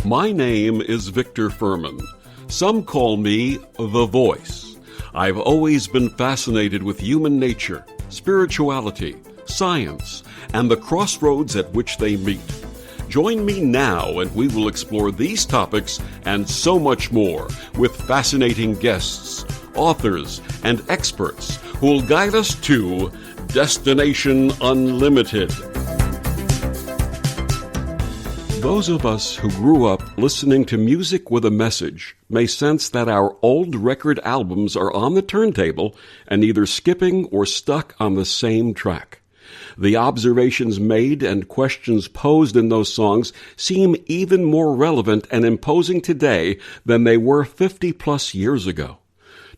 My name is Victor Fuhrman. Some call me the Voice. I've always been fascinated with human nature, spirituality, science, and the crossroads at which they meet. Join me now and we will explore these topics and so much more with fascinating guests, authors, and experts who will guide us to Destination Unlimited. Those of us who grew up listening to music with a message may sense that our old record albums are on the turntable and either skipping or stuck on the same track. The observations made and questions posed in those songs seem even more relevant and imposing today than they were 50-plus years ago.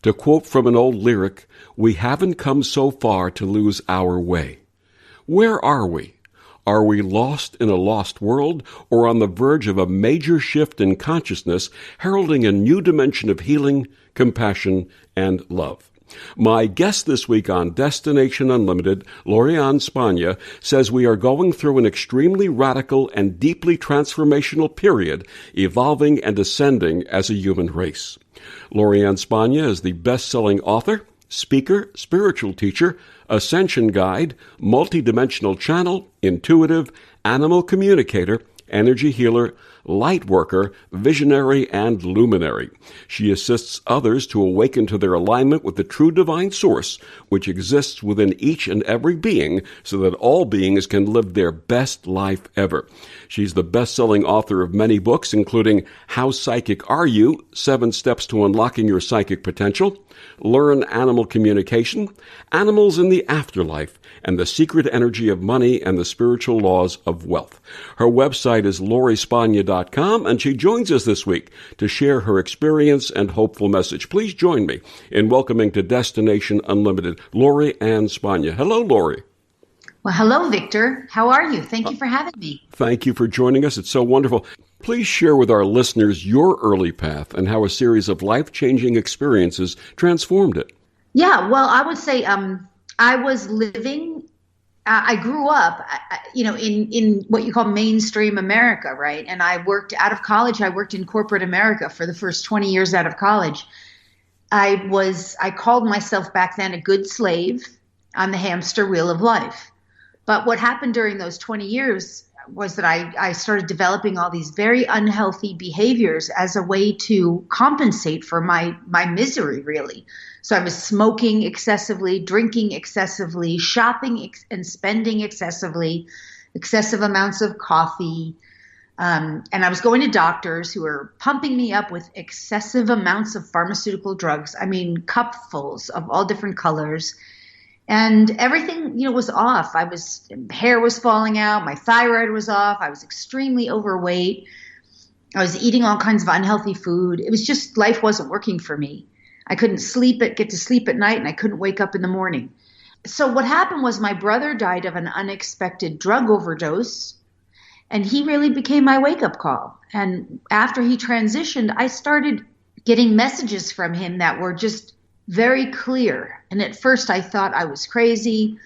To quote from an old lyric, "We haven't come so far to lose our way." Where are we? Are we lost in a lost world or on the verge of a major shift in consciousness, heralding a new dimension of healing, compassion, and love? My guest this week on Destination Unlimited, Lorianne Spagna, says we are going through an extremely radical and deeply transformational period, evolving and ascending as a human race. Lorianne Spagna is the best-selling author, speaker, spiritual teacher, Ascension guide, multidimensional channel, intuitive, animal communicator, energy healer, light worker, visionary, and luminary. She assists others to awaken to their alignment with the true divine source, which exists within each and every being, so that all beings can live their best life ever. She's the best-selling author of many books, including How Psychic Are You? 7 Steps to Unlocking Your Psychic Potential, Learn Animal Communication, Animals in the Afterlife, and The Secret Energy of Money and the Spiritual Laws of Wealth. Her website is lorispagna.com, and she joins us this week to share her experience and hopeful message. Please join me in welcoming to Destination Unlimited, Lorianne Spagna. Hello, Lori. Well, hello, Victor. How are you? Thank you for having me. Thank you for joining us. It's so wonderful. Please share with our listeners your early path and how a series of life-changing experiences transformed it. Yeah, well, I would say I was living, I grew up, in what you call mainstream America, right? And I worked out of college. I worked in corporate America for the first 20 years out of college. I called myself back then a good slave on the hamster wheel of life. But what happened during those 20 years was that I started developing all these very unhealthy behaviors as a way to compensate for my misery, really. So I was smoking excessively, drinking excessively, shopping and spending excessively, excessive amounts of coffee. And I was going to doctors who were pumping me up with excessive amounts of pharmaceutical drugs. I mean, cupfuls of all different colors. And everything, was off. Hair was falling out. My thyroid was off. I was extremely overweight. I was eating all kinds of unhealthy food. It was just, life wasn't working for me. I couldn't get to sleep at night, and I couldn't wake up in the morning. So what happened was my brother died of an unexpected drug overdose, and he really became my wake-up call. And after he transitioned, I started getting messages from him that were just very clear. And at first I thought I was crazy.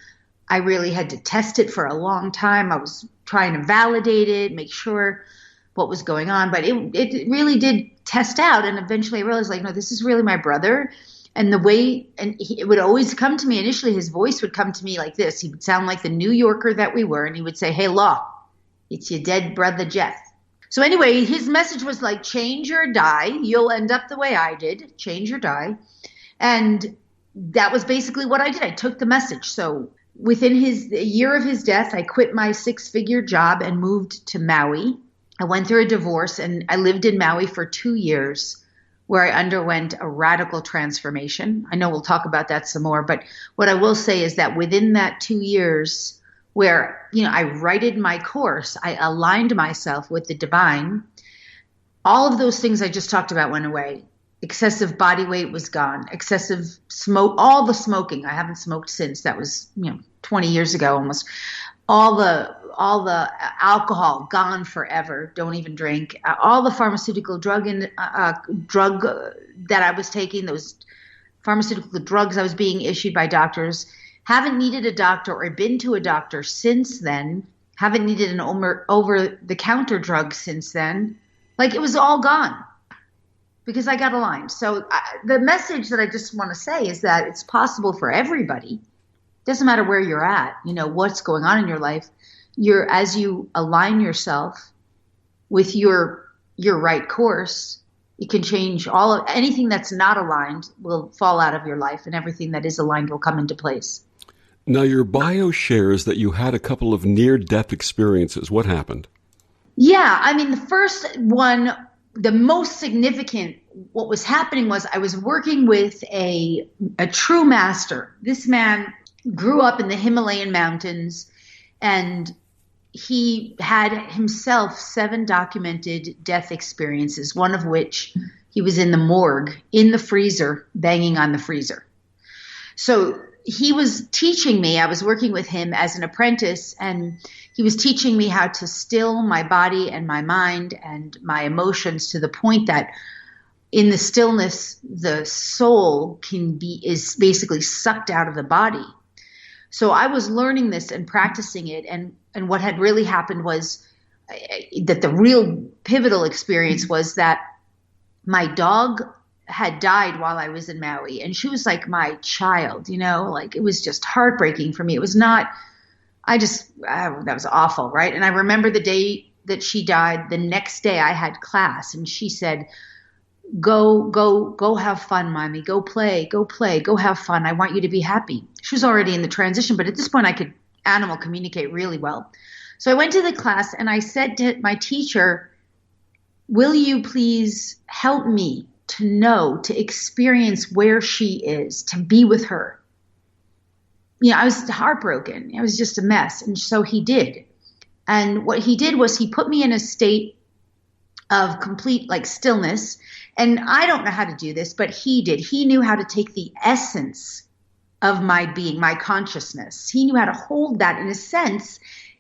I really had to test it for a long time. I was trying to validate it, make sure what was going on. But it really did test out. And eventually I realized, no, this is really my brother. And it would always come to me. Initially, his voice would come to me like this. He would sound like the New Yorker that we were. And he would say, "Hey, Law, it's your dead brother, Jeff." So anyway, his message was like, change or die. You'll end up the way I did. Change or die. And that was basically what I did. I took the message. So within a year of his death, I quit my 6-figure job and moved to Maui. I went through a divorce, and I lived in Maui for 2 years, where I underwent a radical transformation. I know we'll talk about that some more, but what I will say is that within that 2 years where, I righted my course, I aligned myself with the divine, all of those things I just talked about went away. Excessive body weight was gone. Excessive smoke, all the smoking. I haven't smoked since. That was, 20 years ago almost. All the alcohol gone forever. Don't even drink. All the pharmaceutical drug that I was taking, those pharmaceutical drugs I was being issued by doctors, haven't needed a doctor or been to a doctor since then. Haven't needed an over-the-counter drug since then. Like it was all gone because I got aligned. So the message that I just want to say is that it's possible for everybody. Doesn't matter where you're at, what's going on in your life. As you align yourself with your right course, you can change anything that's not aligned will fall out of your life, and everything that is aligned will come into place. Now, your bio shares that you had a couple of near-death experiences. What happened? Yeah, I mean, the first one, the most significant, what was happening was I was working with a true master. This man grew up in the Himalayan mountains, and he had himself 7 documented death experiences, one of which he was in the morgue, in the freezer, banging on the freezer. So he was teaching me, I was working with him as an apprentice, and he was teaching me how to still my body and my mind and my emotions to the point that in the stillness, the soul is basically sucked out of the body. So I was learning this and practicing it. And what had really happened was that the real pivotal experience was that my dog had died while I was in Maui, and she was like my child, like it was just heartbreaking for me. It was not, that was awful. Right. And I remember the day that she died, the next day I had class, and she said, go have fun, mommy, go play, go have fun. I want you to be happy. She was already in the transition, but at this point I could animal communicate really well. So I went to the class and I said to my teacher, will you please help me to experience where she is, to be with her? I was heartbroken. I was just a mess. And so he did. And what he did was he put me in a state of complete stillness. And I don't know how to do this, but he did. He knew how to take the essence of my being, my consciousness. He knew how to hold that in a sense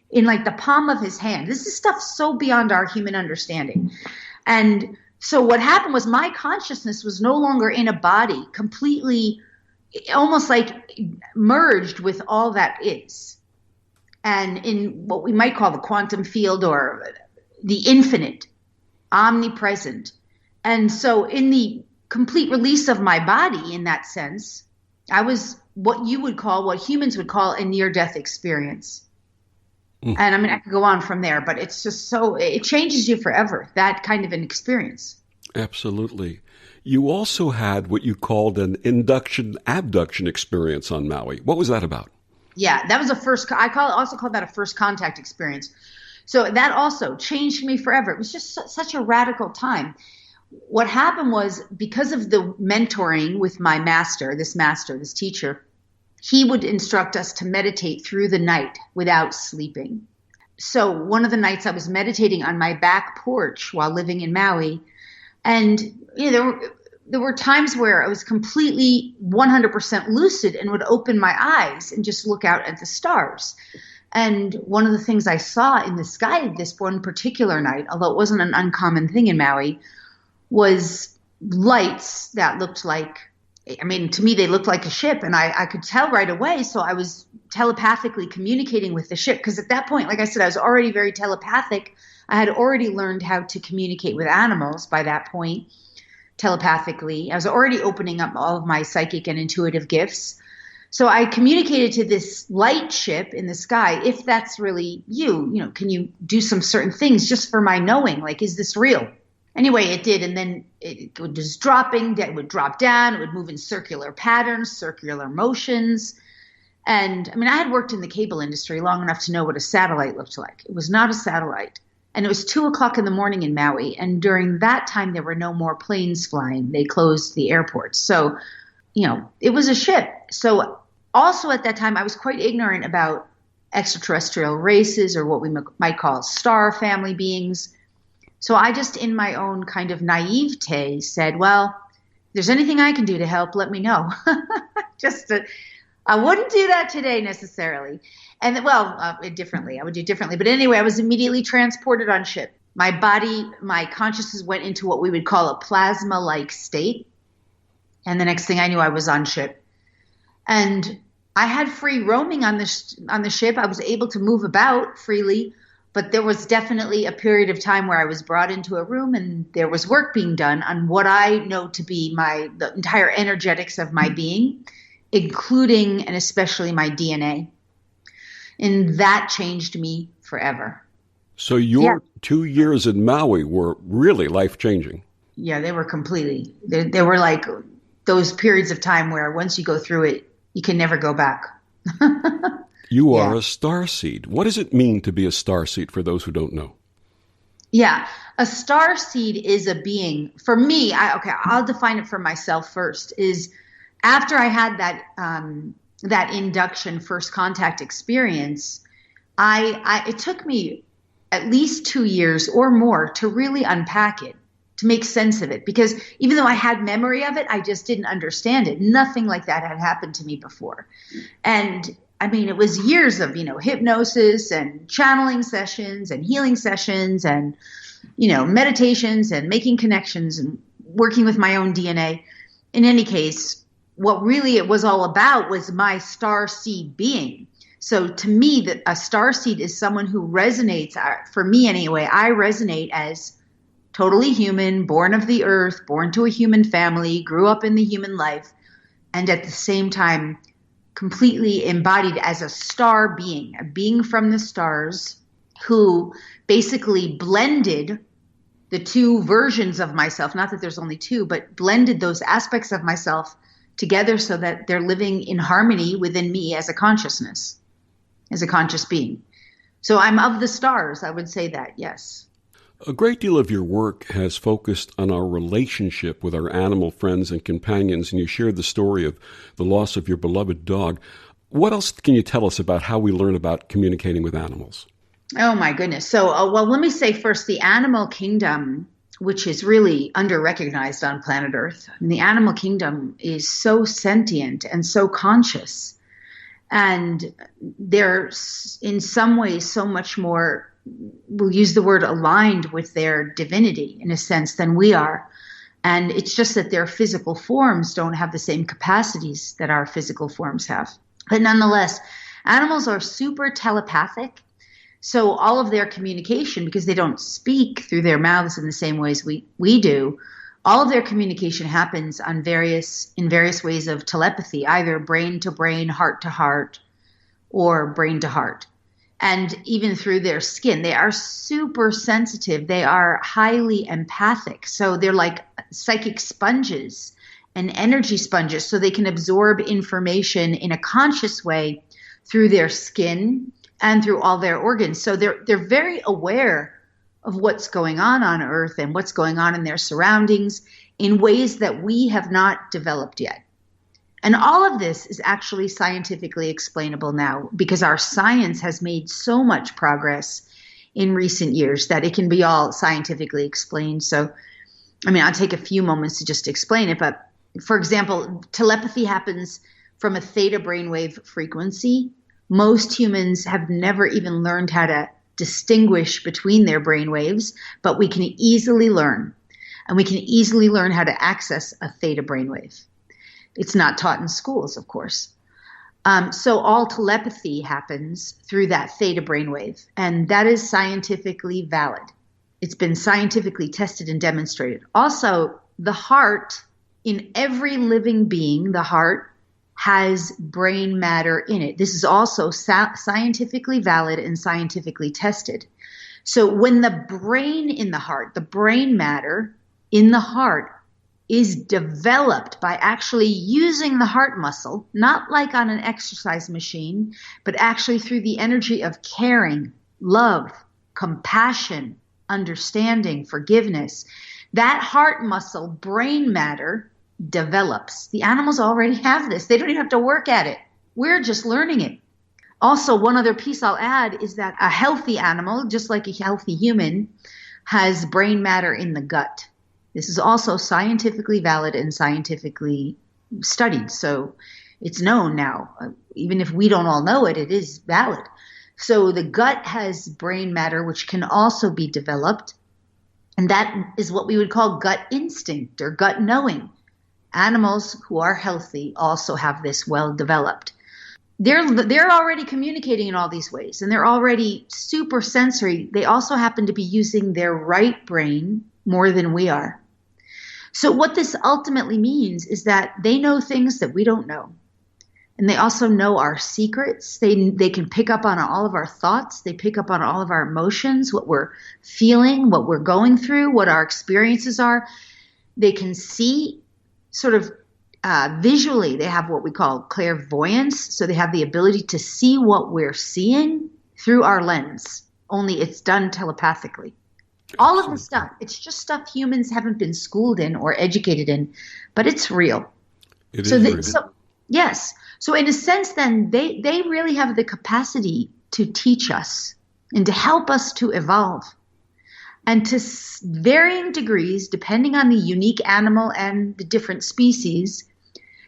in the palm of his hand. This is stuff so beyond our human understanding. And so what happened was my consciousness was no longer in a body, completely, almost merged with all that is. And in what we might call the quantum field or the infinite, omnipresent. And so in the complete release of my body, in that sense, I was what humans would call a near-death experience. And I mean, I could go on from there, but it's just it changes you forever, that kind of an experience. Absolutely. You also had what you called an induction, abduction experience on Maui. What was that about? Yeah, that was also call that a first contact experience. So that also changed me forever. It was just such a radical time. What happened was, because of the mentoring with my master, this teacher, he would instruct us to meditate through the night without sleeping. So one of the nights I was meditating on my back porch while living in Maui, and there were times where I was completely 100% lucid and would open my eyes and just look out at the stars. And one of the things I saw in the sky this one particular night, although it wasn't an uncommon thing in Maui, was lights that looked like, to me, they looked like a ship, and I could tell right away. So I was telepathically communicating with the ship, because at that point, like I said, I was already very telepathic. I had already learned how to communicate with animals by that point, telepathically. I was already opening up all of my psychic and intuitive gifts. So I communicated to this light ship in the sky, if that's really you, can you do some certain things just for my knowing? Is this real? Anyway, it did, and then it was dropping, it would drop down, it would move in circular patterns, circular motions. And I had worked in the cable industry long enough to know what a satellite looked like. It was not a satellite. And it was 2:00 in the morning in Maui. And during that time, there were no more planes flying. They closed the airports. So, it was a ship. So also at that time, I was quite ignorant about extraterrestrial races, or what we might call star family beings. So I just, in my own kind of naivete, said, well, if there's anything I can do to help, let me know. I wouldn't do that today necessarily. And differently, I would do differently. But anyway, I was immediately transported on ship. My body, my consciousness went into what we would call a plasma-like state. And the next thing I knew, I was on ship. And I had free roaming on the ship. I was able to move about freely. But there was definitely a period of time where I was brought into a room and there was work being done on what I know to be the entire energetics of my being, including and especially my DNA. And that changed me forever. So your 2 years in Maui were really life-changing. Yeah, they were completely. They were like those periods of time where once you go through it, you can never go back. You are a starseed. What does it mean to be a starseed for those who don't know? Yeah, a starseed is a being. For me, I'll define it for myself first. Is after I had that induction first contact experience, it took me at least 2 years or more to really unpack it, to make sense of it. Because even though I had memory of it, I just didn't understand it. Nothing like that had happened to me before. And I mean, it was years of, hypnosis and channeling sessions and healing sessions and, meditations and making connections and working with my own DNA. In any case, what really it was all about was my star seed being. So to me, a starseed is someone who resonates, for me anyway, I resonate as totally human, born of the earth, born to a human family, grew up in the human life, and at the same time, completely embodied as a star being, a being from the stars who basically blended the two versions of myself, not that there's only two, but blended those aspects of myself together so that they're living in harmony within me as a consciousness. As a conscious being. So I'm of the stars, I would say that, yes. A great deal of your work has focused on our relationship with our animal friends and companions, and you shared the story of the loss of your beloved dog. What else can you tell us about how we learn about communicating with animals? Oh, my goodness. So, let me say first, the animal kingdom, which is really under-recognized on planet Earth, the animal kingdom is so sentient and so conscious. And they're in some ways so much more, we'll use the word aligned with their divinity in a sense than we are. And it's just that their physical forms don't have the same capacities that our physical forms have. But nonetheless, animals are super telepathic. So all of their communication, because they don't speak through their mouths in the same ways we do, all of their communication happens in various ways of telepathy, either brain to brain, heart to heart, or brain to heart. And even through their skin, they are super sensitive. They are highly empathic. So they're like psychic sponges and energy sponges. So they can absorb information in a conscious way through their skin and through all their organs. So they're very aware of what's going on Earth and what's going on in their surroundings in ways that we have not developed yet. And all of this is actually scientifically explainable now because our science has made so much progress in recent years that it can be all scientifically explained. So, I'll take a few moments to just explain it. But for example, telepathy happens from a theta brainwave frequency. Most humans have never even learned how to distinguish between their brain waves, but we can easily learn. And we can easily learn how to access a theta brainwave. It's not taught in schools, of course. So all telepathy happens through that theta brainwave, and that is scientifically valid. It's been scientifically tested and demonstrated. Also, the heart, in every living being, the heart has brain matter in it. This is also scientifically valid and scientifically tested. So when the brain in the heart, the brain matter in the heart is developed by actually using the heart muscle, not like on an exercise machine, but actually through the energy of caring, love, compassion, understanding, forgiveness, that heart muscle, brain matter, develops. The animals already have this. They don't even have to work at it. We're just learning it. Also, one other piece I'll add is that a healthy animal, just like a healthy human, has brain matter in the gut. This is also scientifically valid and scientifically studied. So it's known now. Even if we don't all know it, it is valid. So the gut has brain matter, which can also be developed. And that is what we would call gut instinct or gut knowing. Animals who are healthy also have this well developed. they're already communicating in all these ways, and they're already super sensory. They also happen to be using their right brain more than we are. So what this ultimately means is that they know things that we don't know. And they also know our secrets. They can pick up on all of our thoughts. They pick up on all of our emotions, what we're feeling, what we're going through, what our experiences are. They can see sort of visually. They have what we call clairvoyance. So they have the ability to see what we're seeing through our lens, only it's done telepathically. All of the stuff, it's just stuff humans haven't been schooled in or educated in, but it's real. It is real. Yes. So in a sense, then they really have the capacity to teach us and to help us to evolve. And to varying degrees, depending on the unique animal and the different species,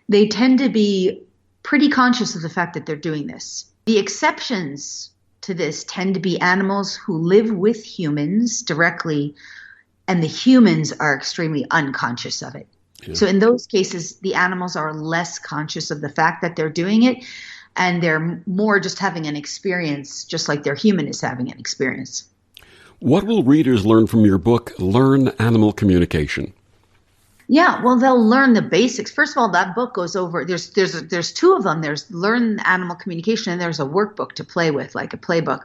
they tend to be pretty conscious of the fact that they're doing this. The exceptions to this tend to be animals who live with humans directly, and the humans are extremely unconscious of it. Yeah. So in those cases, the animals are less conscious of the fact that they're doing it, and they're more just having an experience, just like their human is having an experience. What will readers learn from your book, Learn Animal Communication? Yeah, well, they'll learn the basics. First of all, that book goes over, there's two of them. There's Learn Animal Communication, and there's a workbook to play with, like a playbook.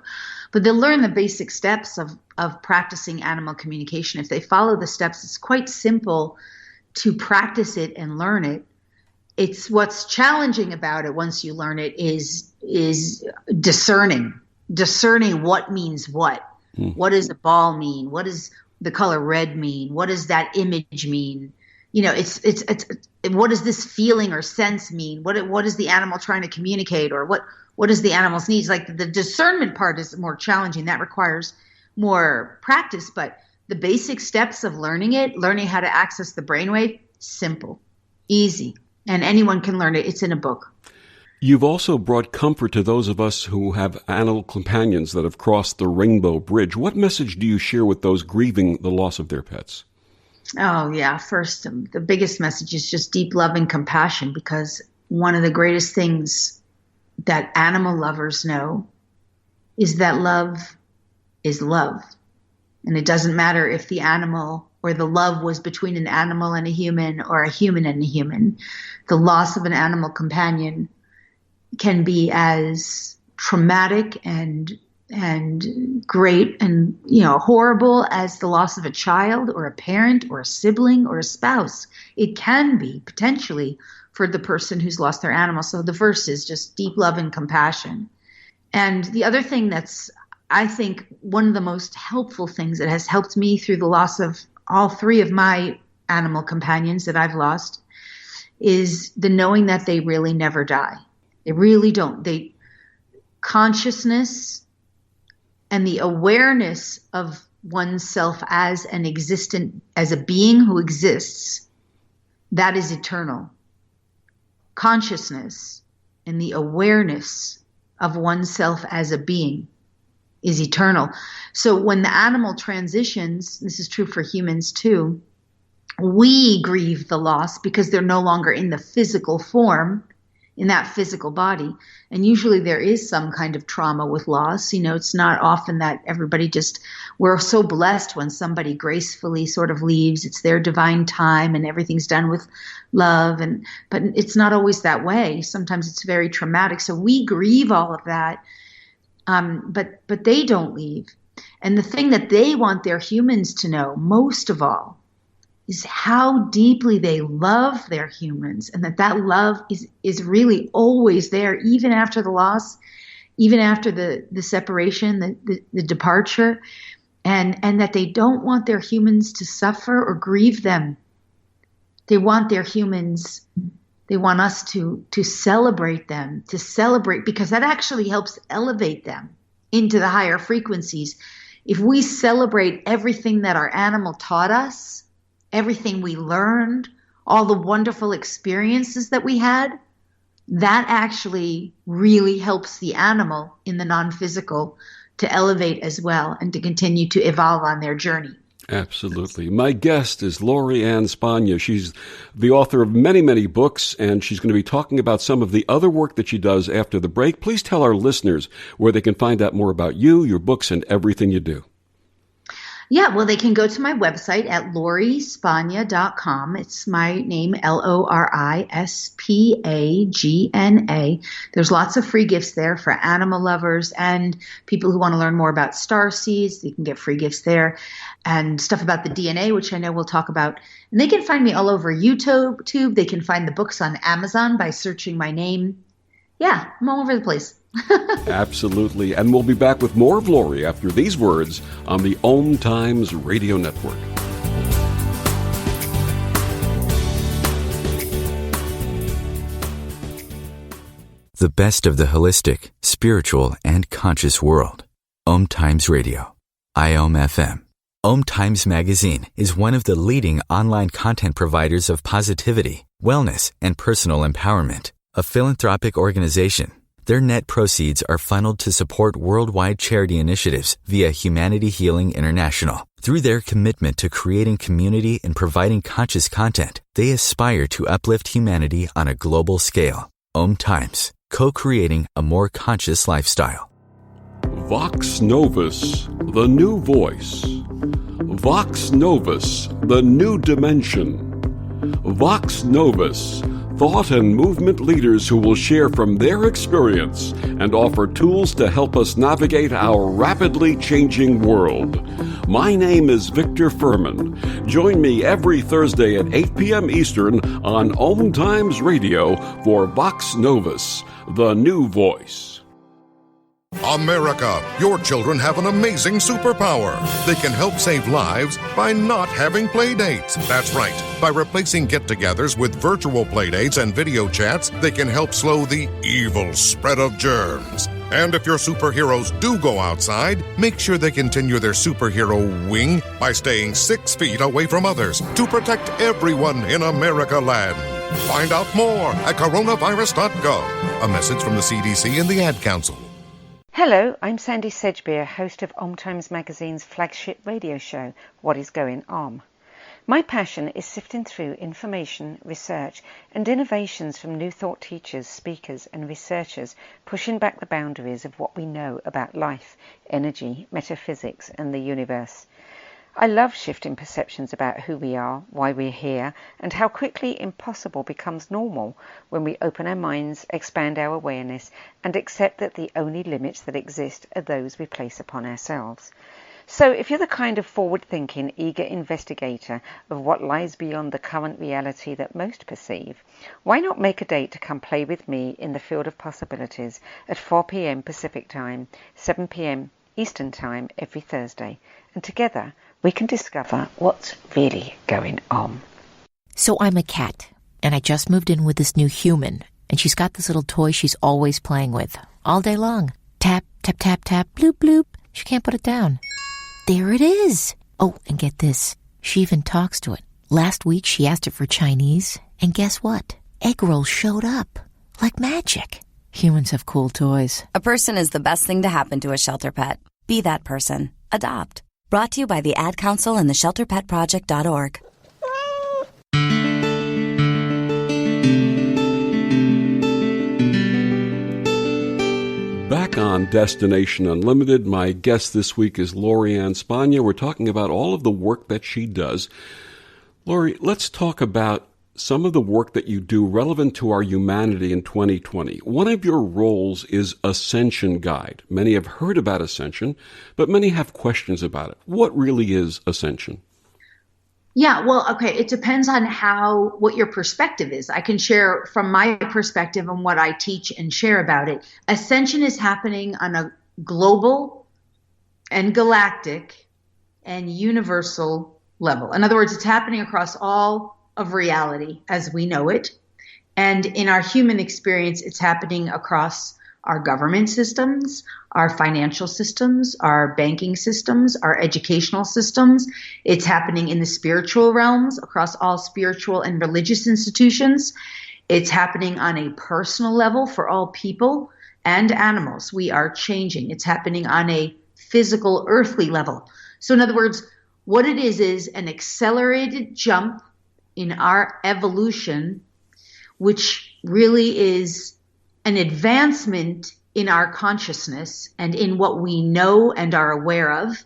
But they'll learn the basic steps of practicing animal communication. If they follow the steps, it's quite simple to practice it and learn it. It's what's challenging about it once you learn it is discerning what means what. What does a ball mean? What does the color red mean? What does that image mean? You know, it's what does this feeling or sense mean? What is the animal trying to communicate, or what is the animal's needs? Like the discernment part is more challenging. That requires more practice, but the basic steps of learning how to access the brainwave, simple, easy, and anyone can learn it. It's in a book. You've also brought comfort to those of us who have animal companions that have crossed the rainbow bridge. What message do you share with those grieving the loss of their pets? Oh, yeah. First, the biggest message is just deep love and compassion, because one of the greatest things that animal lovers know is that love is love. And it doesn't matter if the animal or the love was between an animal and a human, or a human and a human. The loss of an animal companion can be as traumatic and great and, horrible as the loss of a child or a parent or a sibling or a spouse. It can be potentially for the person who's lost their animal. So the first is just deep love and compassion. And the other thing that's, I think, one of the most helpful things that has helped me through the loss of all three of my animal companions that I've lost is the knowing that they really never die. They really don't. Consciousness and the awareness of oneself as as a being who exists, that is eternal. Consciousness and the awareness of oneself as a being is eternal. So when the animal transitions, this is true for humans too, we grieve the loss because they're no longer in the physical form, in that physical body. And usually there is some kind of trauma with loss. It's not often that we're so blessed when somebody gracefully sort of leaves. It's their divine time and everything's done with love. But it's not always that way. Sometimes it's very traumatic. So we grieve all of that. But they don't leave. And the thing that they want their humans to know most of all is how deeply they love their humans, and that love is really always there, even after the loss, even after the separation, the departure, and that they don't want their humans to suffer or grieve them. They want us to celebrate them, because that actually helps elevate them into the higher frequencies. If we celebrate everything that our animal taught us, everything we learned, all the wonderful experiences that we had, that actually really helps the animal in the non-physical to elevate as well and to continue to evolve on their journey. Absolutely. My guest is Lori Ann Spagna. She's the author of many, many books, and she's going to be talking about some of the other work that she does after the break. Please tell our listeners where they can find out more about you, your books, and everything you do. Yeah, well, they can go to my website at lorispagna.com. It's my name, LORISPAGNA. There's lots of free gifts there for animal lovers and people who want to learn more about star seeds. You can get free gifts there and stuff about the DNA, which I know we'll talk about. And they can find me all over YouTube. They can find the books on Amazon by searching my name. Yeah, I'm all over the place. Absolutely. And we'll be back with more of Lori after these words on the OMTimes Radio Network. The best of the holistic, spiritual, and conscious world. OMTimes Radio. IOM FM. OMTimes Magazine is one of the leading online content providers of positivity, wellness, and personal empowerment. A philanthropic organization. Their net proceeds are funneled to support worldwide charity initiatives via Humanity Healing International. Through their commitment to creating community and providing conscious content, they aspire to uplift humanity on a global scale. OMTimes, co-creating a more conscious lifestyle. Vox Novus, the new voice. Vox Novus, the new dimension. Vox Novus, thought and movement leaders who will share from their experience and offer tools to help us navigate our rapidly changing world. My name is Victor Fuhrman. Join me every Thursday at 8 p.m. Eastern on OMTimes Radio for Vox Novus, the new voice. America, your children have an amazing superpower. They can help save lives by not having play dates. That's right. By replacing get-togethers with virtual play dates and video chats, they can help slow the evil spread of germs. And if your superheroes do go outside, make sure they continue their superhero wing by staying 6 feet away from others to protect everyone in America land. Find out more at coronavirus.gov. A message from the CDC and the Ad Council. Hello, I'm Sandy Sedgbeer, host of OMTimes Magazine's flagship radio show, What is Going On? My passion is sifting through information, research, and innovations from new thought teachers, speakers, and researchers pushing back the boundaries of what we know about life, energy, metaphysics, and the universe. I love shifting perceptions about who we are, why we're here, and how quickly impossible becomes normal when we open our minds, expand our awareness, and accept that the only limits that exist are those we place upon ourselves. So if you're the kind of forward-thinking, eager investigator of what lies beyond the current reality that most perceive, why not make a date to come play with me in the field of possibilities at 4 p.m. Pacific Time, 7 p.m. Eastern Time every Thursday, and together we can discover what's really going on. So I'm a cat, and I just moved in with this new human, and she's got this little toy she's always playing with, all day long. Tap, tap, tap, tap, bloop, bloop. She can't put it down. There it is. Oh, and get this. She even talks to it. Last week she asked it for Chinese, and guess what? Egg rolls showed up. Like magic. Humans have cool toys. A person is the best thing to happen to a shelter pet. Be that person. Adopt. Brought to you by the Ad Council and the ShelterPetProject.org. Back on Destination Unlimited, my guest this week is Lori Ann Spagna. We're talking about all of the work that she does. Lori, let's talk about some of the work that you do relevant to our humanity in 2020. One of your roles is Ascension Guide. Many have heard about Ascension, but many have questions about it. What really is Ascension? Yeah, well, okay, it depends on what your perspective is. I can share from my perspective and what I teach and share about it. Ascension is happening on a global and galactic and universal level. In other words, it's happening across all of reality as we know it. And in our human experience, it's happening across our government systems, our financial systems, our banking systems, our educational systems. It's happening in the spiritual realms across all spiritual and religious institutions. It's happening on a personal level for all people and animals. We are changing. It's happening on a physical, earthly level. So in other words, What it is an accelerated jump in our evolution, which really is an advancement in our consciousness and in what we know and are aware of,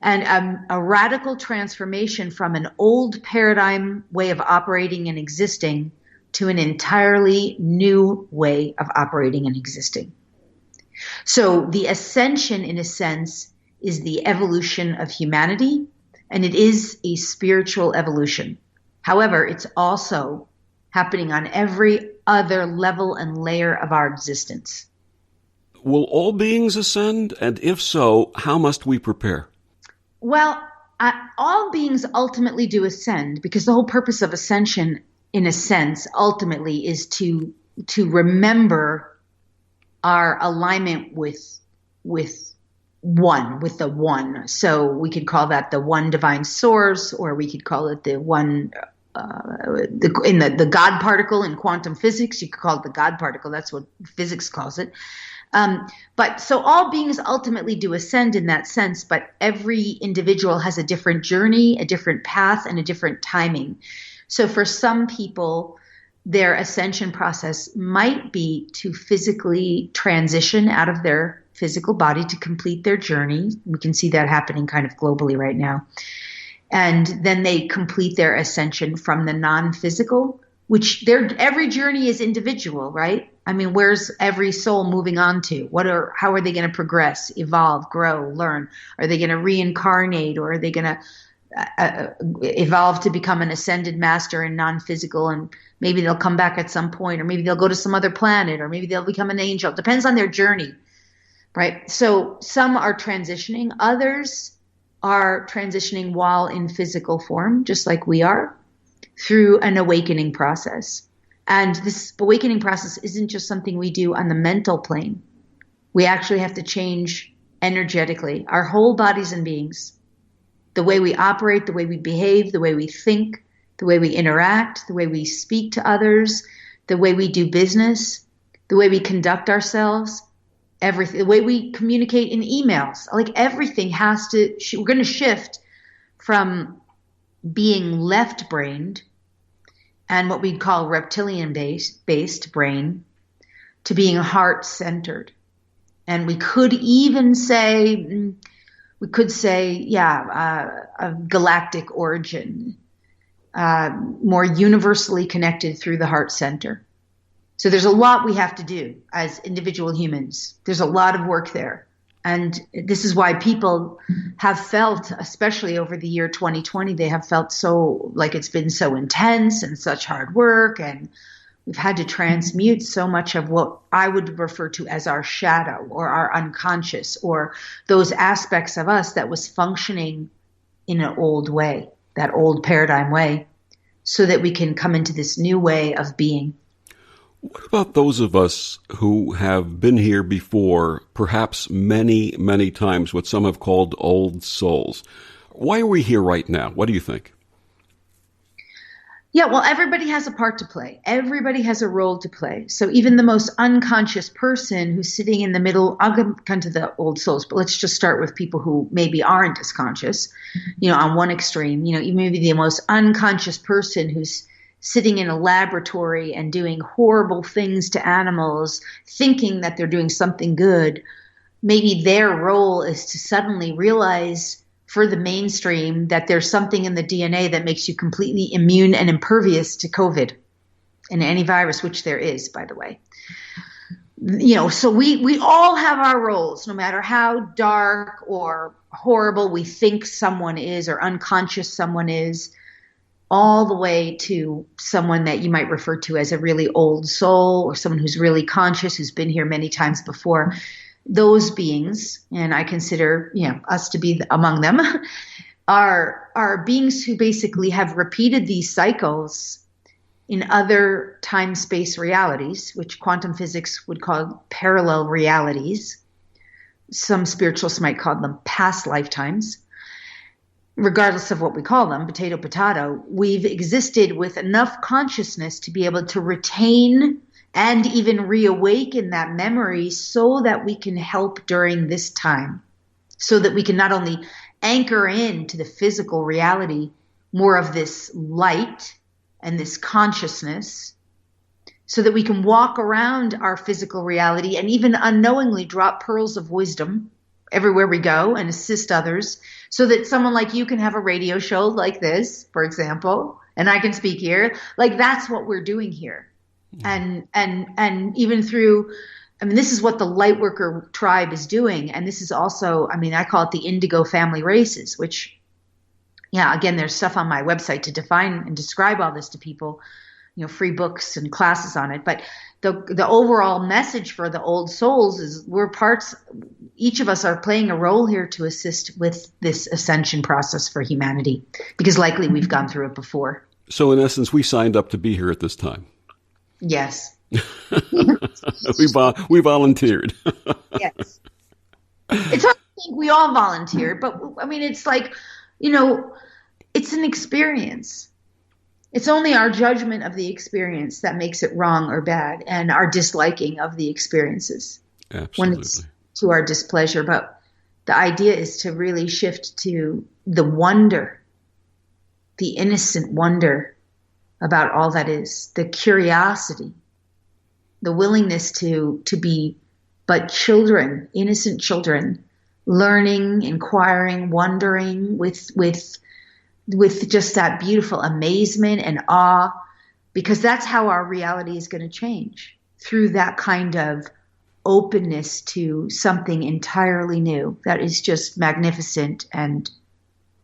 and a radical transformation from an old paradigm way of operating and existing to an entirely new way of operating and existing. So the ascension, in a sense, is the evolution of humanity, and it is a spiritual evolution. However, it's also happening on every other level and layer of our existence. Will all beings ascend? And if so, how must we prepare? Well, all beings ultimately do ascend, because the whole purpose of ascension, in a sense, ultimately is to remember our alignment with the one. So we could call that the one divine source, or we could call it the one, the God particle in quantum physics. You could call it the God particle. That's what physics calls it. But so all beings ultimately do ascend in that sense, but every individual has a different journey, a different path, and a different timing. So for some people, their ascension process might be to physically transition out of their physical body to complete their journey. We can see that happening kind of globally right now. And then they complete their ascension from the non-physical, which every journey is individual, right? I mean, where's every soul moving on to? How are they going to progress, evolve, grow, learn? Are they going to reincarnate, or are they going to evolve to become an ascended master in non-physical, and maybe they'll come back at some point, or maybe they'll go to some other planet, or maybe they'll become an angel. Depends on their journey, right? So some are transitioning. Others are transitioning while in physical form, just like we are, through an awakening process. And this awakening process isn't just something we do on the mental plane. We actually have to change energetically our whole bodies and beings. The way we operate, the way we behave, the way we think, the way we interact, the way we speak to others, the way we do business, the way we conduct ourselves, everything, the way we communicate in emails. Like everything has to, we're going to shift from being left-brained and what we'd call reptilian-based brain to being heart-centered. And we could even say, a galactic origin, more universally connected through the heart center. So there's a lot we have to do as individual humans. There's a lot of work there. And this is why people have felt, especially over the year 2020, they have felt so like it's been so intense and such hard work. And we've had to transmute so much of what I would refer to as our shadow or our unconscious, or those aspects of us that was functioning in an old way, that old paradigm way, so that we can come into this new way of being. What about those of us who have been here before, perhaps many, many times, what some have called old souls? Why are we here right now? What do you think? Yeah, well, everybody has a part to play. Everybody has a role to play. So even the most unconscious person who's sitting in the middle, I'll come to the old souls, but let's just start with people who maybe aren't as conscious, on one extreme, maybe the most unconscious person who's sitting in a laboratory and doing horrible things to animals, thinking that they're doing something good. Maybe their role is to suddenly realize for the mainstream that there's something in the DNA that makes you completely immune and impervious to COVID and any virus, which there is, by the way. So we all have our roles, no matter how dark or horrible we think someone is or unconscious someone is, all the way to someone that you might refer to as a really old soul, or someone who's really conscious, who's been here many times before. Those beings, and I consider us to be among them, are beings who basically have repeated these cycles in other time-space realities, which quantum physics would call parallel realities. Some spiritualists might call them past lifetimes. Regardless of what we call them, potato, we've existed with enough consciousness to be able to retain and even reawaken that memory so that we can help during this time. so that we can not only anchor into the physical reality more of this light and this consciousness, so that we can walk around our physical reality and even unknowingly drop pearls of wisdom everywhere we go and assist others, so that someone like you can have a radio show like this, for example, and I can speak here. Like, that's what we're doing here. And even through, I mean, this is what the Lightworker tribe is doing. And this is also, I mean, I call it the Indigo family races, which, yeah, again, there's stuff on my website to define and describe all this to people, you know, free books and classes on it. But the overall message for the old souls is each of us are playing a role here to assist with this ascension process for humanity, because likely we've gone through it before. So in essence, we signed up to be here at this time. Yes. We volunteered. Yes. It's hard to think we all volunteered, but I mean, it's like, you know, it's an experience. It's only our judgment of the experience that makes it wrong or bad, and our disliking of the experiences. Absolutely. When it's to our displeasure. But the idea is to really shift to the wonder, the innocent wonder about all that is, the curiosity, the willingness to be but children, innocent children, learning, inquiring, wondering with just that beautiful amazement and awe, because that's how our reality is going to change, through that kind of openness to something entirely new that is just magnificent and,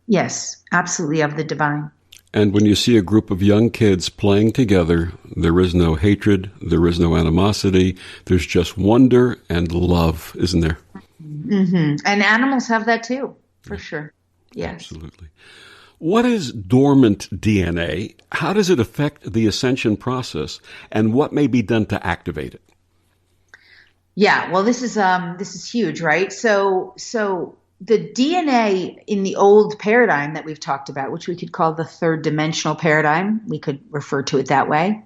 yes, absolutely of the divine. And when you see a group of young kids playing together, there is no hatred, there is no animosity, there's just wonder and love, isn't there? Mm-hmm. And animals have that too, for sure. Yes. Absolutely. What is dormant DNA? How does it affect the ascension process? And what may be done to activate it? Yeah, well, this is huge, right? So the DNA in the old paradigm that we've talked about, which we could call the third dimensional paradigm, we could refer to it that way.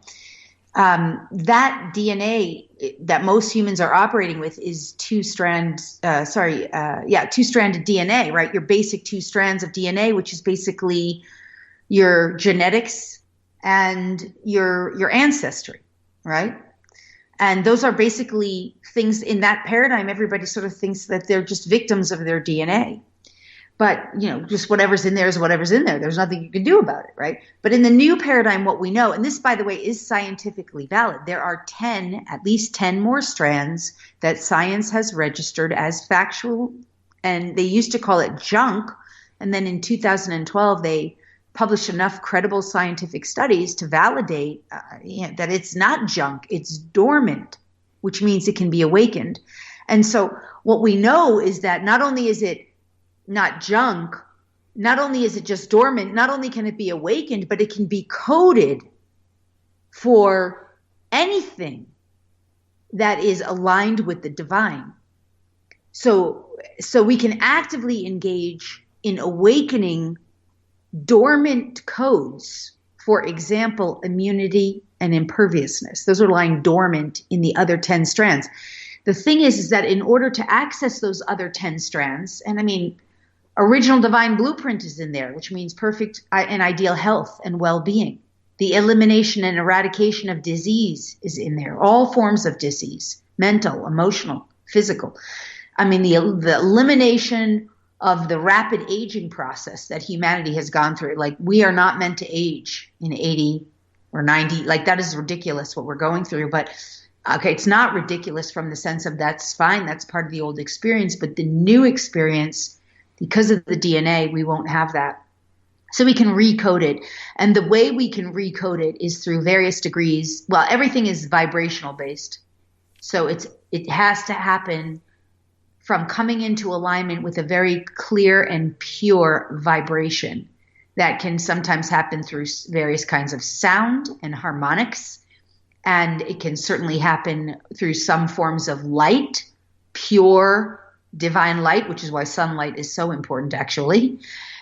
That DNA that most humans are operating with is two-stranded DNA, right? Your basic two strands of DNA, which is basically your genetics and your ancestry, right? And those are basically things in that paradigm. Everybody sort of thinks that they're just victims of their DNA. But, you know, just whatever's in there is whatever's in there. There's nothing you can do about it, right? But in the new paradigm, what we know, and this, by the way, is scientifically valid, there are at least 10 more strands that science has registered as factual, and they used to call it junk. And then in 2012, they published enough credible scientific studies to validate that it's not junk, it's dormant, which means it can be awakened. And so what we know is that not only is it not junk, not only is it just dormant, not only can it be awakened, but it can be coded for anything that is aligned with the divine. So we can actively engage in awakening dormant codes, for example, immunity and imperviousness. Those are lying dormant in the other 10 strands. The thing is that in order to access those other 10 strands, and I mean, original divine blueprint is in there, which means perfect and ideal health and well-being. The elimination and eradication of disease is in there, all forms of disease, mental, emotional, physical. I mean, the elimination of the rapid aging process that humanity has gone through. Like, we are not meant to age in 80 or 90. Like, that is ridiculous what we're going through. But okay, it's not ridiculous from the sense of that's fine. That's part of the old experience. But the new experience, because of the DNA, we won't have that. So we can recode it. And the way we can recode it is through various degrees. Well, everything is vibrational based. So it has to happen from coming into alignment with a very clear and pure vibration that can sometimes happen through various kinds of sound and harmonics. And it can certainly happen through some forms of light, pure divine light, which is why sunlight is so important, actually.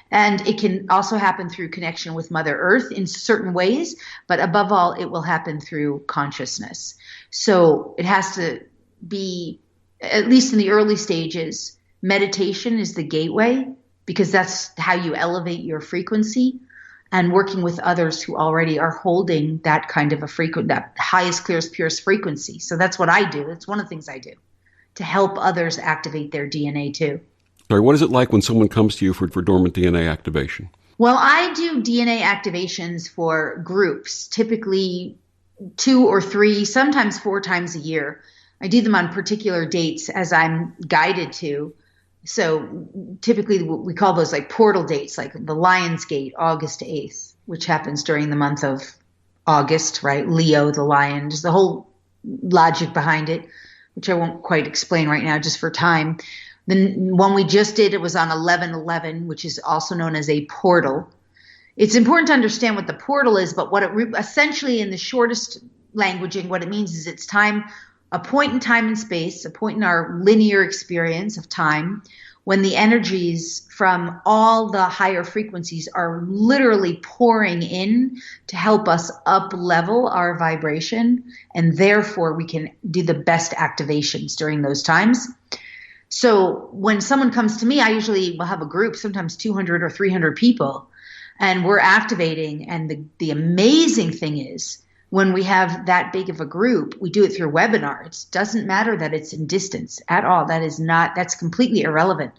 And it can also happen through connection with Mother Earth in certain ways, but above all, it will happen through consciousness. So it has to be, at least in the early stages, Meditation is the gateway because that's how you elevate your frequency, and working with others who already are holding that kind of that highest, clearest, purest frequency. So that's what I do. It's one of the things I do to help others activate their DNA too. Sorry, what is it like when someone comes to you for dormant DNA activation? Well, I do DNA activations for groups, typically 2 or 3, sometimes 4 times a year. I do them on particular dates as I'm guided to. So typically we call those like portal dates, like the Lion's Gate, August 8th, which happens during the month of August, right? Leo, the lion, just the whole logic behind it, which I won't quite explain right now just for time. The one we just did, it was on 11/11, which is also known as a portal. It's important to understand what the portal is, but what it essentially in the shortest languaging, what it means is it's time, a point in time and space, a point in our linear experience of time, when the energies from all the higher frequencies are literally pouring in to help us up level our vibration, and therefore we can do the best activations during those times. So when someone comes to me, I usually will have a group, sometimes 200 or 300 people, and we're activating. And the amazing thing is, when we have that big of a group, we do it through webinar. It doesn't matter that it's in distance at all. That's completely irrelevant,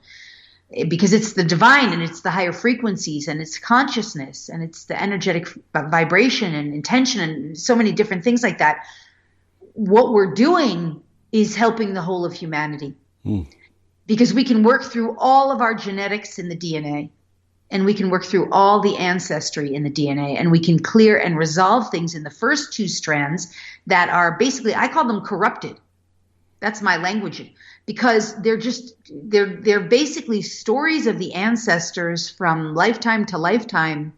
because it's the divine and it's the higher frequencies and it's consciousness and it's the energetic vibration and intention and so many different things like that. What we're doing is helping the whole of humanity, because we can work through all of our genetics in the DNA. And we can work through all the ancestry in the DNA, and we can clear and resolve things in the first 2 strands that are basically, I call them corrupted. That's my language, because they're basically stories of the ancestors from lifetime to lifetime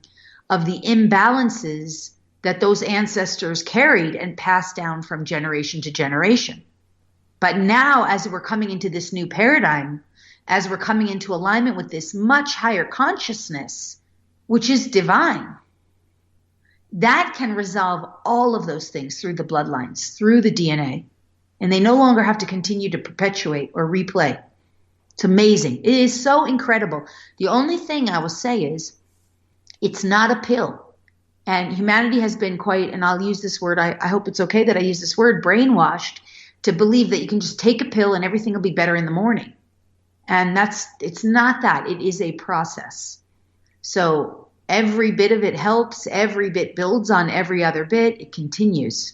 of the imbalances that those ancestors carried and passed down from generation to generation. But now, as we're coming into this new paradigm, as we're coming into alignment with this much higher consciousness, which is divine, that can resolve all of those things through the bloodlines, through the DNA. And they no longer have to continue to perpetuate or replay. It's amazing. It is so incredible. The only thing I will say is, it's not a pill. And humanity has been quite, and I'll use this word, I hope it's okay that I use this word, brainwashed to believe that you can just take a pill and everything will be better in the morning. And it's not that. It is a process. So every bit of it helps. Every bit builds on every other bit. It continues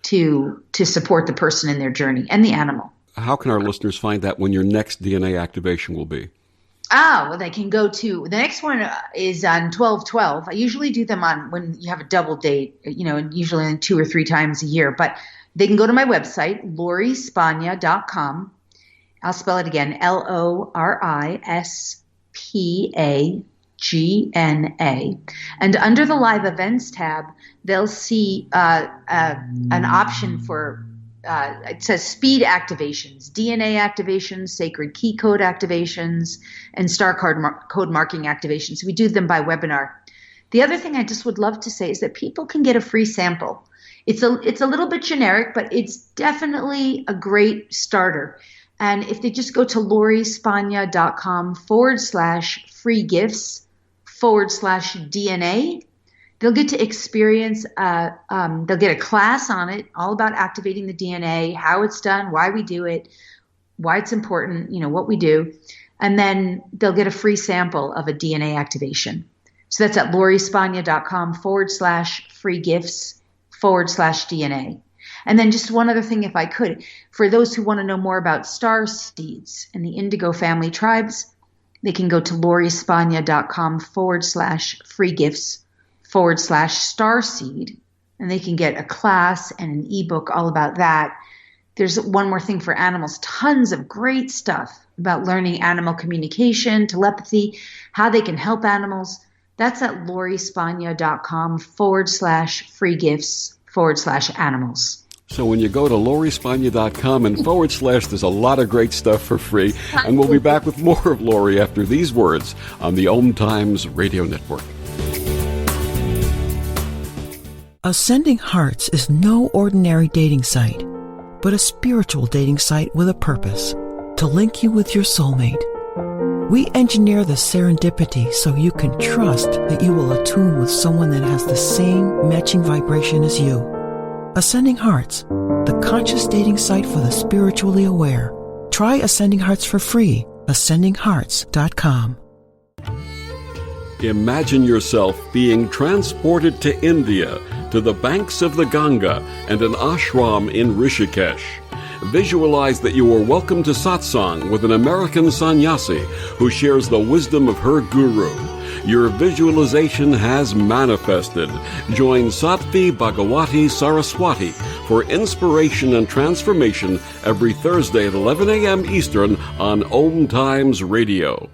to support the person in their journey and the animal. How can our listeners find that when your next DNA activation will be? Well, they can go to, the next one is on 12/12. I usually do them on when you have a double date, usually 2 or 3 times a year. But they can go to my website, LoriSpagna.com. I'll spell it again, LORISPAGNA. And under the Live Events tab, they'll see an option for, it says speed activations, DNA activations, sacred key code activations, and star code marking activations. We do them by webinar. The other thing I just would love to say is that people can get a free sample. It's a little bit generic, but it's definitely a great starter. And if they just go to LoriSpagna.com/free gifts/DNA, they'll get to experience, they'll get a class on it, all about activating the DNA, how it's done, why we do it, why it's important, what we do. And then they'll get a free sample of a DNA activation. So that's at LoriSpagna.com/free gifts/DNA. And then just one other thing, if I could, for those who want to know more about star seeds and the indigo family tribes, they can go to LoriSpagna.com/free gifts/star seed, and they can get a class and an ebook all about that. There's one more thing for animals, tons of great stuff about learning animal communication, telepathy, how they can help animals. That's at LoriSpagna.com/free gifts/animals. So when you go to LoriSpagna.com and / there's a lot of great stuff for free. And we'll be back with more of Lori after these words on the OMTimes Radio Network. Ascending Hearts is no ordinary dating site, but a spiritual dating site with a purpose. to link you with your soulmate. We engineer the serendipity so you can trust that you will attune with someone that has the same matching vibration as you. Ascending Hearts, the conscious dating site for the spiritually aware. Try Ascending Hearts for free. AscendingHearts.com. Imagine yourself being transported to India, to the banks of the Ganga and an ashram in Rishikesh. Visualize that you are welcome to satsang with an American sannyasi who shares the wisdom of her guru. Your visualization has manifested. Join Sattvi Bhagawati Saraswati for inspiration and transformation every Thursday at 11 a.m. Eastern on OMTimes Radio.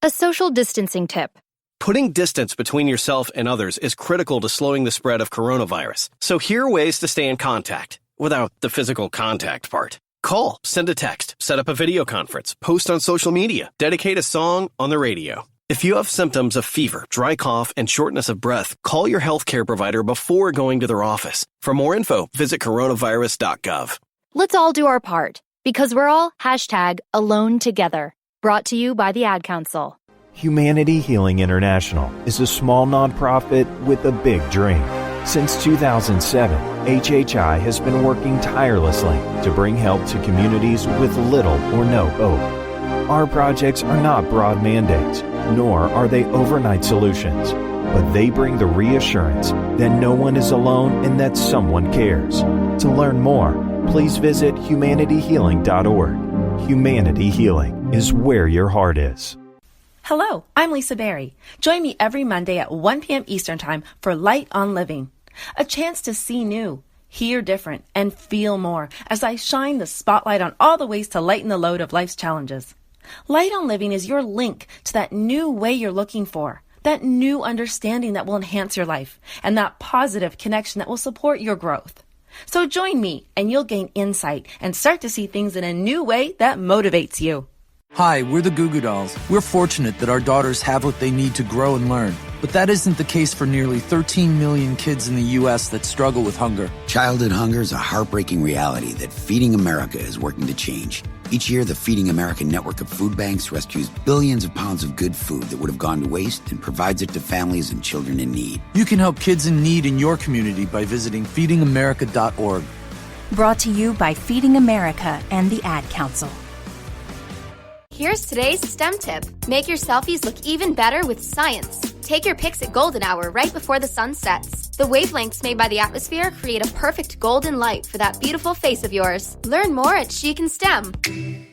A social distancing tip. Putting distance between yourself and others is critical to slowing the spread of coronavirus. So here are ways to stay in contact without the physical contact part. Call, send a text, set up a video conference, post on social media, dedicate a song on the radio. If you have symptoms of fever, dry cough, and shortness of breath, call your healthcare provider before going to their office. For more info, visit coronavirus.gov. Let's all do our part, because we're all #AloneTogether. Brought to you by the Ad Council. Humanity Healing International is a small nonprofit with a big dream. Since 2007, HHI has been working tirelessly to bring help to communities with little or no hope. Our projects are not broad mandates, nor are they overnight solutions, but they bring the reassurance that no one is alone and that someone cares. To learn more, please visit humanityhealing.org. Humanity Healing is where your heart is. Hello, I'm Lisa Berry. Join me every Monday at 1 p.m. Eastern Time for Light on Living. A chance to see new, hear different, and feel more as I shine the spotlight on all the ways to lighten the load of life's challenges. Light on Living is your link to that new way you're looking for, that new understanding that will enhance your life, and that positive connection that will support your growth. So join me and you'll gain insight and start to see things in a new way that motivates you. Hi, we're the Goo Goo Dolls. We're fortunate that our daughters have what they need to grow and learn. But that isn't the case for nearly 13 million kids in the U.S. that struggle with hunger. Childhood hunger is a heartbreaking reality that Feeding America is working to change. Each year, the Feeding America network of food banks rescues billions of pounds of good food that would have gone to waste and provides it to families and children in need. You can help kids in need in your community by visiting feedingamerica.org. Brought to you by Feeding America and the Ad Council. Here's today's STEM tip. Make your selfies look even better with science. Take your pics at golden hour right before the sun sets. The wavelengths made by the atmosphere create a perfect golden light for that beautiful face of yours. Learn more at She Can STEM.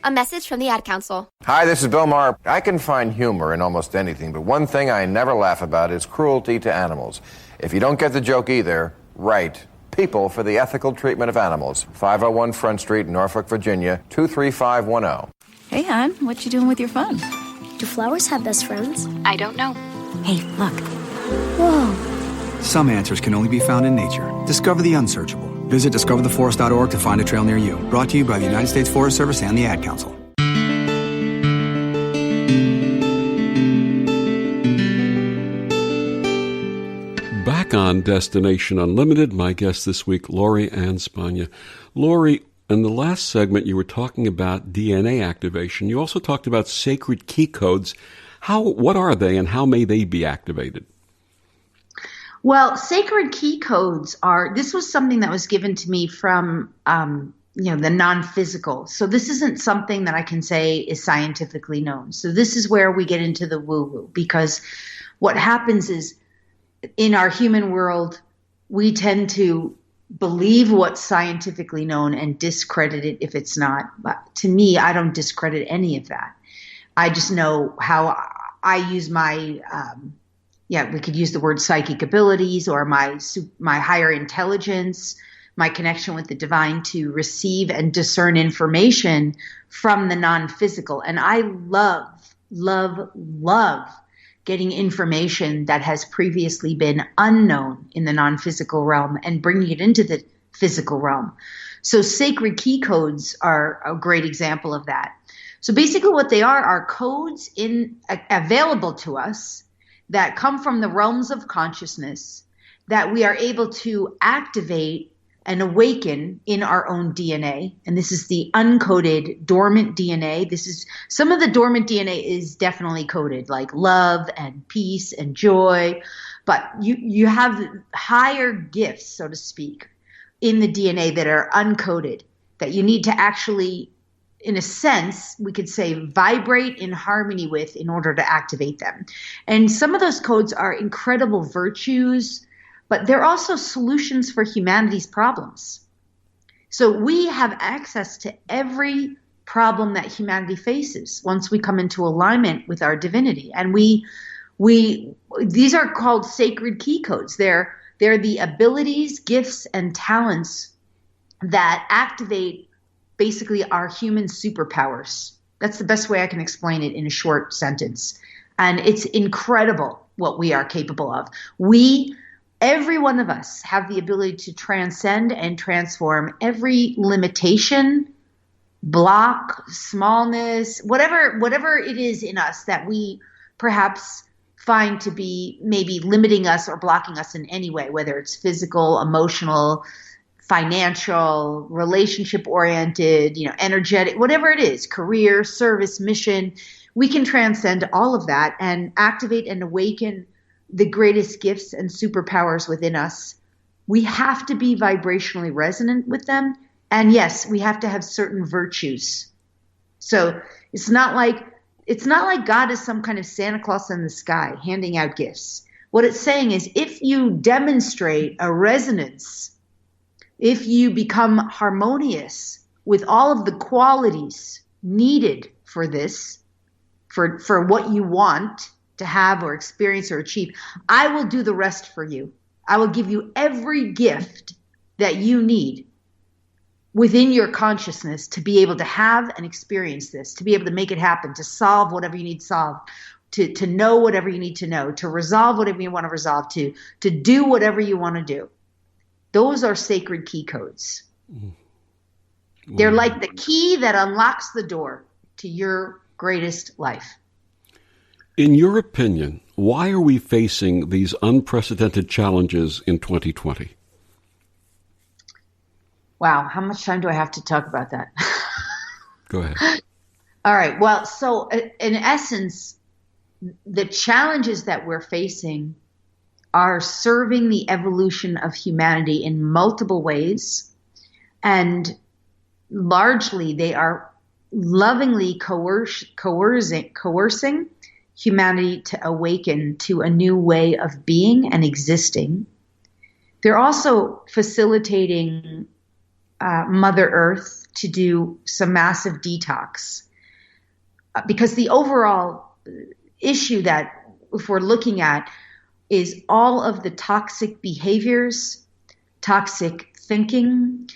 A message from the Ad Council. Hi, this is Bill Maher. I can find humor in almost anything, but one thing I never laugh about is cruelty to animals. If you don't get the joke either, write People for the Ethical Treatment of Animals, 501 Front Street, Norfolk, Virginia, 23510. Hey, hon, what you doing with your phone? Do flowers have best friends? I don't know. Hey, look. Whoa. Some answers can only be found in nature. Discover the unsearchable. Visit discovertheforest.org to find a trail near you. Brought to you by the United States Forest Service and the Ad Council. Back on Destination Unlimited, my guest this week, Lori Ann Spagna. Lori, in the last segment, you were talking about DNA activation. You also talked about sacred key codes. What are they, and how may they be activated? Well, sacred key codes this was something that was given to me from, the non-physical. So this isn't something that I can say is scientifically known. So this is where we get into the woo-woo, because what happens is in our human world, we tend to believe what's scientifically known and discredit it if it's not. But to me, I don't discredit any of that. I just know how I use my, we could use the word psychic abilities or my higher intelligence, my connection with the divine to receive and discern information from the non-physical. And I love getting information that has previously been unknown in the non-physical realm and bringing it into the physical realm. So sacred key codes are a great example of that. So basically what they are codes available to us that come from the realms of consciousness that we are able to activate and awaken in our own DNA. And this is the uncoded dormant DNA. Some of the dormant DNA is definitely coded, like love and peace and joy. But you have higher gifts, so to speak, in the DNA that are uncoded, that you need to actually, in a sense, we could say, vibrate in harmony with in order to activate them. And some of those codes are incredible virtues, but they're also solutions for humanity's problems. So we have access to every problem that humanity faces once we come into alignment with our divinity. And these are called sacred key codes. They're the abilities, gifts, and talents that activate basically our human superpowers. That's the best way I can explain it in a short sentence. And it's incredible what we are capable of. Every one of us have the ability to transcend and transform every limitation, block, smallness, whatever it is in us that we perhaps find to be maybe limiting us or blocking us in any way, whether it's physical, emotional, financial, relationship-oriented, energetic, whatever it is, career, service, mission. We can transcend all of that and activate and awaken the greatest gifts and superpowers within us. We have to be vibrationally resonant with them. And yes, we have to have certain virtues. So it's not like God is some kind of Santa Claus in the sky handing out gifts. What it's saying is, if you demonstrate a resonance, if you become harmonious with all of the qualities needed for this, for what you want to have or experience or achieve, I will do the rest for you. I will give you every gift that you need within your consciousness to be able to have and experience this, to be able to make it happen, to solve whatever you need solved, to know whatever you need to know, to resolve whatever you want to resolve, to do whatever you want to do. Those are sacred key codes. They're like the key that unlocks the door to your greatest life. In your opinion, why are we facing these unprecedented challenges in 2020? Wow, how much time do I have to talk about that? Go ahead. All right. Well, so in essence, the challenges that we're facing are serving the evolution of humanity in multiple ways. And largely, they are lovingly coercing humanity to awaken to a new way of being and existing. They're also facilitating Mother Earth to do some massive detox. Because the overall issue that, if we're looking at, is all of the toxic behaviors, toxic thinking,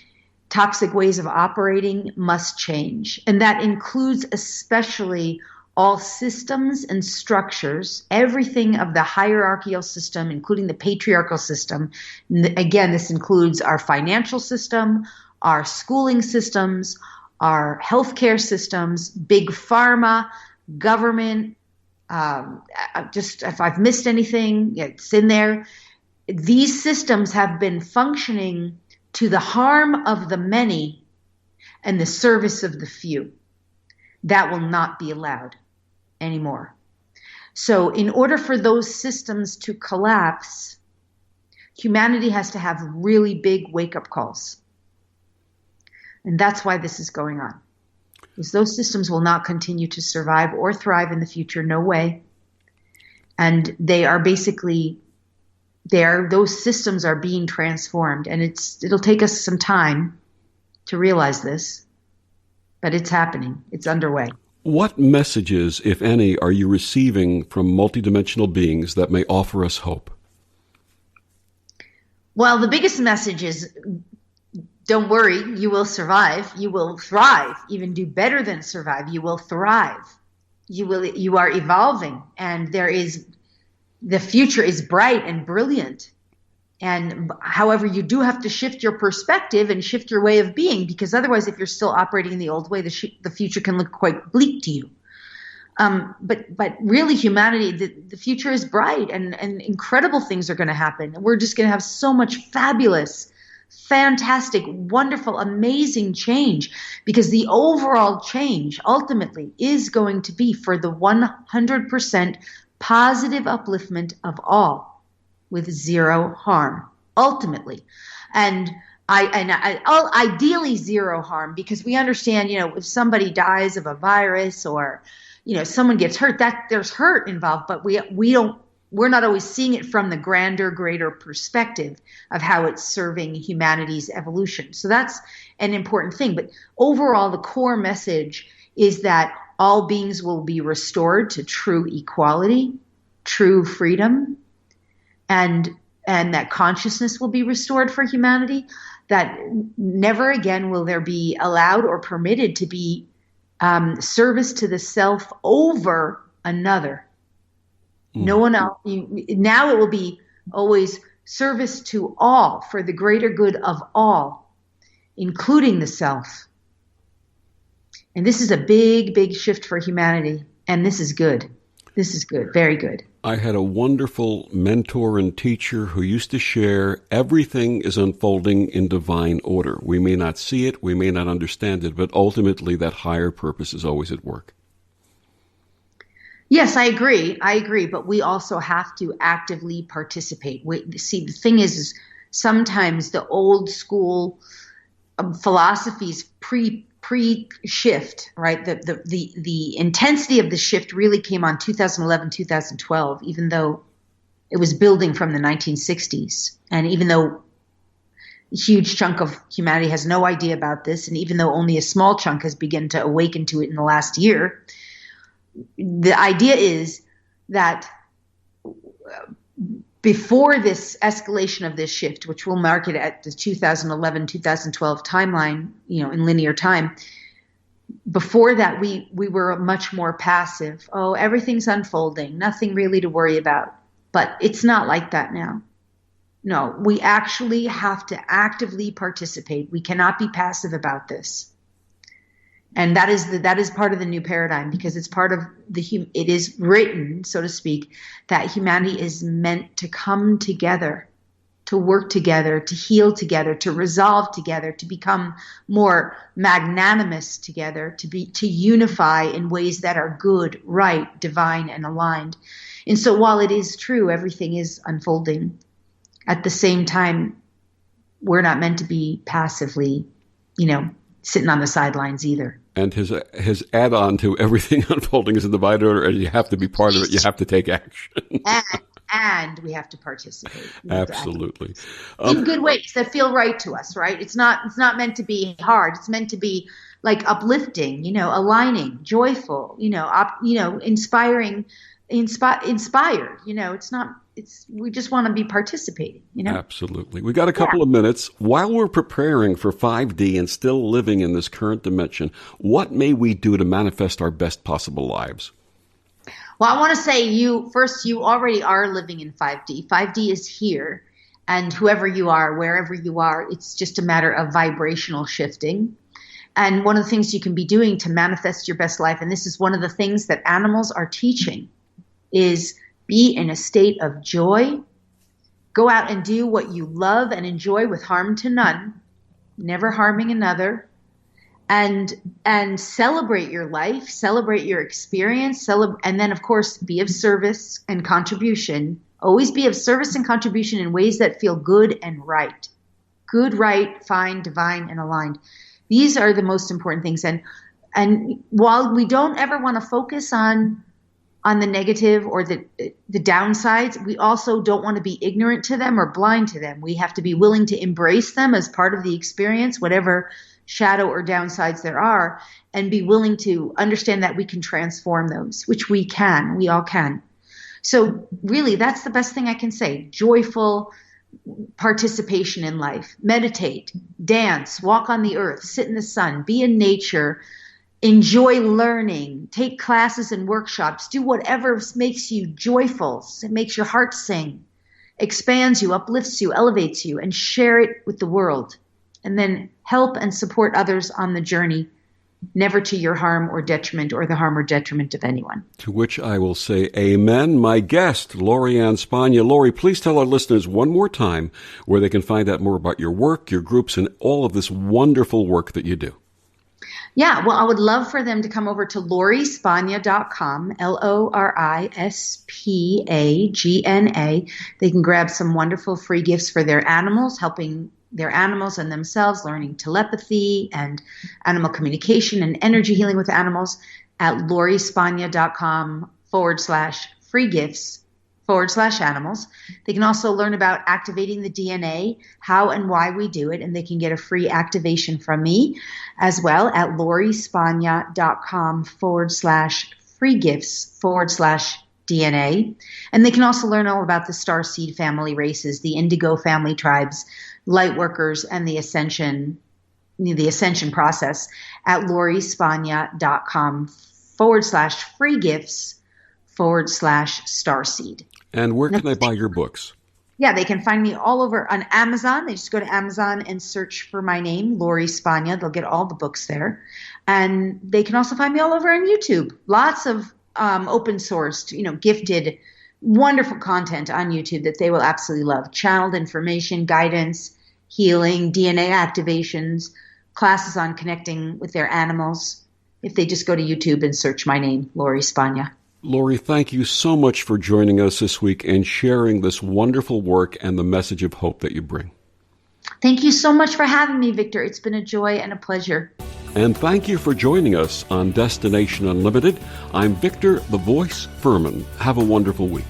toxic ways of operating must change. And that includes especially all systems and structures, everything of the hierarchical system, including the patriarchal system. Again, this includes our financial system, our schooling systems, our healthcare systems, big pharma, government. Just if I've missed anything, it's in there. These systems have been functioning to the harm of the many and the service of the few. That will not be allowed anymore. So in order for those systems to collapse, humanity has to have really big wake-up calls. And that's why this is going on. Because those systems will not continue to survive or thrive in the future, no way. And they are basically, those systems are being transformed. And it'll take us some time to realize this, but it's happening. It's underway. What messages, if any, are you receiving from multidimensional beings that may offer us hope? Well, the biggest message is, don't worry, you will survive. You will thrive, even do better than survive. You will thrive. You are evolving, and the future is bright and brilliant. And however, you do have to shift your perspective and shift your way of being, because otherwise, if you're still operating in the old way, the future can look quite bleak to you. But really, humanity, the future is bright, and incredible things are going to happen. We're just going to have so much fabulous fantastic, wonderful, amazing change, because the overall change ultimately is going to be for the 100% positive upliftment of all with zero harm, ultimately. And ideally zero harm, because we understand, if somebody dies of a virus or, someone gets hurt, that there's hurt involved, but we're not always seeing it from the grander, greater perspective of how it's serving humanity's evolution. So that's an important thing. But overall, the core message is that all beings will be restored to true equality, true freedom, and that consciousness will be restored for humanity, that never again will there be allowed or permitted to be service to the self over another. No one else. Now it will be always service to all for the greater good of all, including the self. And this is a big, big shift for humanity. And this is good. This is good. Very good. I had a wonderful mentor and teacher who used to share, everything is unfolding in divine order. We may not see it, we may not understand it, but ultimately that higher purpose is always at work. Yes, I agree. But we also have to actively participate. See, the thing is sometimes the old school philosophies pre-shift, right? The intensity of the shift really came on 2011, 2012, even though it was building from the 1960s. And even though a huge chunk of humanity has no idea about this, and even though only a small chunk has begun to awaken to it in the last year, the idea is that before this escalation of this shift, which will mark it at the 2011-2012 timeline, in linear time, before that we were much more passive. Oh, everything's unfolding, nothing really to worry about. But it's not like that now. No, we actually have to actively participate. We cannot be passive about this. And that is part of the new paradigm, because it's part of it is written, so to speak, that humanity is meant to come together, to work together, to heal together, to resolve together, to become more magnanimous together, to unify in ways that are good, right, divine, and aligned. And so while it is true, everything is unfolding, at the same time, we're not meant to be passively, sitting on the sidelines either. And his add-on to everything unfolding is in the divine order, and you have to be part of it. You have to take action. and we have to participate. Absolutely. In good ways that feel right to us, right? It's not meant to be hard. It's meant to be like uplifting, aligning, joyful, inspiring, inspired. We just want to be participating, Absolutely. We got a couple of minutes. While we're preparing for 5D and still living in this current dimension, what may we do to manifest our best possible lives? Well, I want to say you already are living in 5D. 5D is here. And whoever you are, wherever you are, it's just a matter of vibrational shifting. And one of the things you can be doing to manifest your best life, and this is one of the things that animals are teaching, is be in a state of joy. Go out and do what you love and enjoy with harm to none, never harming another, and celebrate your life, celebrate your experience, and then, of course, be of service and contribution. Always be of service and contribution in ways that feel good and right. Good, right, fine, divine, and aligned. These are the most important things. And while we don't ever want to focus on the negative or the downsides, we also don't want to be ignorant to them or blind to them. We have to be willing to embrace them as part of the experience, whatever shadow or downsides there are, and be willing to understand that we can transform those, which we all can. So really, that's the best thing I can say. Joyful participation in life. Meditate, dance, walk on the earth, sit in the sun, be in nature, enjoy learning, take classes and workshops, do whatever makes you joyful, it makes your heart sing, expands you, uplifts you, elevates you, and share it with the world. And then help and support others on the journey never to your harm or detriment or the harm or detriment of anyone. To which I will say amen. My guest, Lori-Ann Spagna. Lori, please tell our listeners one more time where they can find out more about your work, your groups, and all of this wonderful work that you do. Yeah, well, I would love for them to come over to LoriSpagna.com, LoriSpagna. They can grab some wonderful free gifts for their animals, helping their animals and themselves, learning telepathy and animal communication and energy healing with animals at LoriSpagna.com/free gifts /animals. They can also learn about activating the DNA, how and why we do it, and they can get a free activation from me as well at LoriSpagna.com/free gifts /DNA. And they can also learn all about the starseed family races, the indigo family tribes, light workers, and the ascension process at LoriSpagna.com/free gifts /starseed. And where can they buy your books? Yeah, they can find me all over on Amazon. They just go to Amazon and search for my name, Lori Spagna. They'll get all the books there. And they can also find me all over on YouTube. Lots of open sourced, gifted, wonderful content on YouTube that they will absolutely love. Channeled information, guidance, healing, DNA activations, classes on connecting with their animals. If they just go to YouTube and search my name, Lori Spagna. Lori, thank you so much for joining us this week and sharing this wonderful work and the message of hope that you bring. Thank you so much for having me, Victor. It's been a joy and a pleasure. And thank you for joining us on Destination Unlimited. I'm Victor, the Voice Fuhrman. Have a wonderful week.